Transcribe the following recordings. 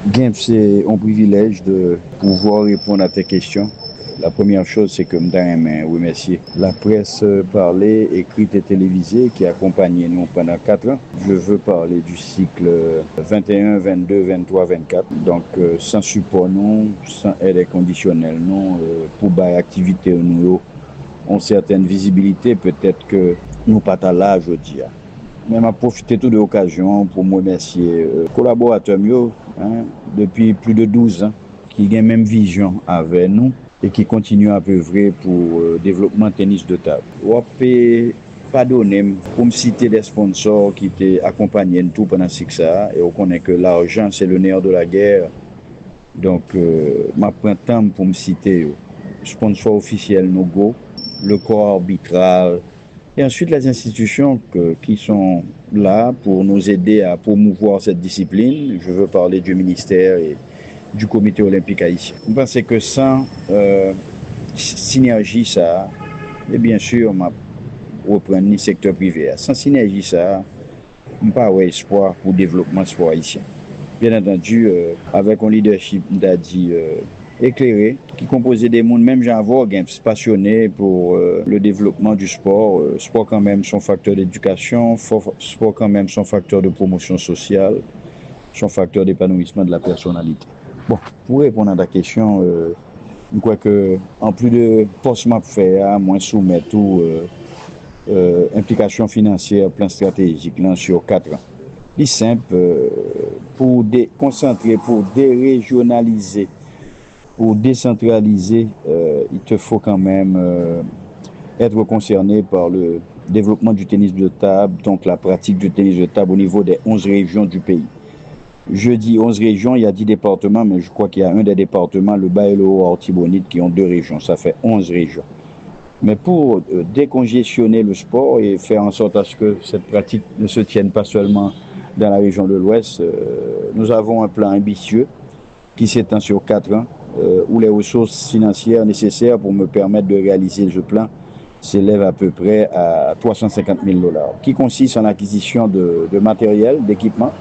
Bien, c'est un privilège de pouvoir répondre à tes questions. La première chose, c'est que je voudrais remercier la presse parlée, écrite et télévisée qui a accompagné nous pendant 4 ans. Je veux parler du cycle 21, 22, 23, 24. Donc, sans support, non, sans aide conditionnelle, non, pour les activités, nous avons une certaine visibilité. Peut-être que nous pas à l'âge aujourd'hui. Mais je profité de l'occasion pour me remercier collaborateurs depuis plus de 12 ans qui ont la même vision avec nous et qui continuent à œuvrer pour le développement tennis de table. Je peux pardonner pour me citer des sponsors qui étaient accompagnés tout pendant 6 ans et on connaît que l'argent c'est le nerf de la guerre. Donc, je prends temps pour me citer sponsors officiels Nogo, le corps arbitral, et ensuite les institutions qui sont là pour nous aider à promouvoir cette discipline. Je veux parler du ministère et du comité olympique haïtien. Je pense que sans synergie, ça, et bien sûr, je reprends le secteur privé. Sans synergie, ça, je n'ai pas espoir pour le développement sport haïtien. Bien entendu, avec un leadership d'Adi éclairé, qui composait des mondes, même Jean Vogue, passionné pour le développement du sport. Sport quand même son facteur d'éducation, sport quand même son facteur de promotion sociale, son facteur d'épanouissement de la personnalité. Bon, pour répondre à ta question, je crois que en plus de poste m'a fait, moi soumettre tout implication financière, plan stratégique là, sur 4 ans. C'est simple, pour concentrer, pour dérégionaliser, pour décentraliser, il te faut quand même être concerné par le développement du tennis de table, donc la pratique du tennis de table au niveau des 11 régions du pays. Je dis 11 régions, il y a 10 départements, mais je crois qu'il y a un des départements, le Bas et le Haut-Artibonite, qui ont 2 régions. Ça fait 11 régions. Mais pour décongestionner le sport et faire en sorte à ce que cette pratique ne se tienne pas seulement dans la région de l'Ouest, nous avons un plan ambitieux qui s'étend sur 4 ans, où les ressources financières nécessaires pour me permettre de réaliser ce plan s'élèvent à peu près à 350 000 $, qui consiste en l'acquisition de matériel, d'équipement,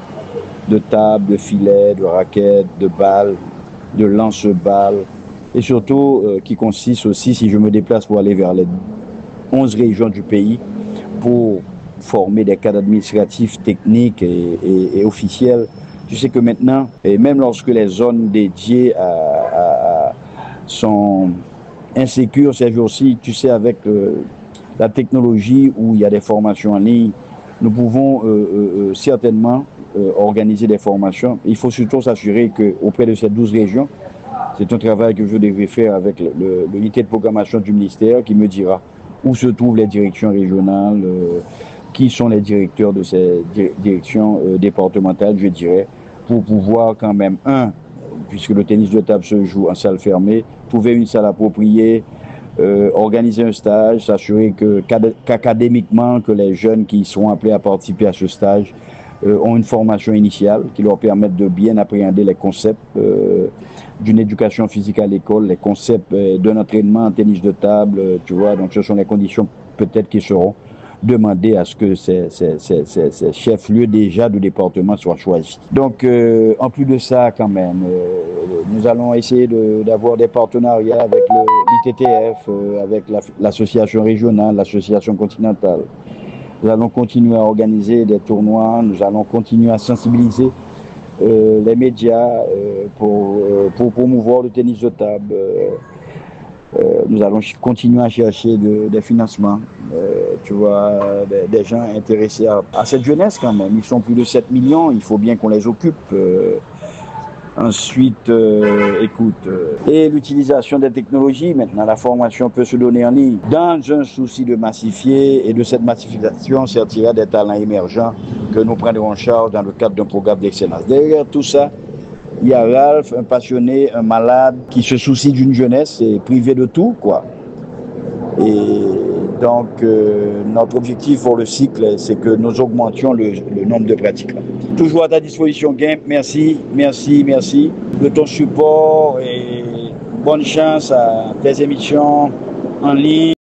de tables, de filets, de raquettes, de balles, de lance-balles, et surtout qui consiste aussi, si je me déplace pour aller vers les 11 régions du pays, pour former des cadres administratifs, techniques et officiels. Tu sais que maintenant, et même lorsque les zones dédiées sont insécures ces jours-ci, tu sais, avec la technologie où il y a des formations en ligne, nous pouvons certainement organiser des formations. Il faut surtout s'assurer qu'auprès de ces 12 régions, c'est un travail que je devrais faire avec l'unité de programmation du ministère qui me dira où se trouvent les directions régionales, qui sont les directeurs de ces directions départementales, je dirais, pour pouvoir quand même, puisque le tennis de table se joue en salle fermée, trouver une salle appropriée, organiser un stage, s'assurer qu'académiquement, que les jeunes qui seront appelés à participer à ce stage ont une formation initiale qui leur permette de bien appréhender les concepts d'une éducation physique à l'école, les concepts d'un entraînement en tennis de table, tu vois. Donc ce sont les conditions peut-être qui seront demandées à ce que ces chefs-lieux déjà de département soient choisis. Donc en plus de ça quand même, nous allons essayer d'avoir des partenariats avec l'ITTF, avec l'association régionale, l'association continentale. Nous allons continuer à organiser des tournois, nous allons continuer à sensibiliser les médias pour promouvoir le tennis de table. Nous allons continuer à chercher des financements, tu vois, des gens intéressés à cette jeunesse quand même. Ils sont plus de 7 millions, il faut bien qu'on les occupe. Ensuite, et l'utilisation des technologies, maintenant la formation peut se donner en ligne. Dans un souci de massifier, et de cette massification sortira des talents émergents que nous prendrons en charge dans le cadre d'un programme d'excellence. Derrière tout ça, il y a Ralph, un passionné, un malade, qui se soucie d'une jeunesse et privé de tout, quoi. Et donc, notre objectif pour le cycle, c'est que nous augmentions le nombre de pratiquants. Toujours à ta disposition, Gimp. Merci de ton support et bonne chance à tes émissions en ligne.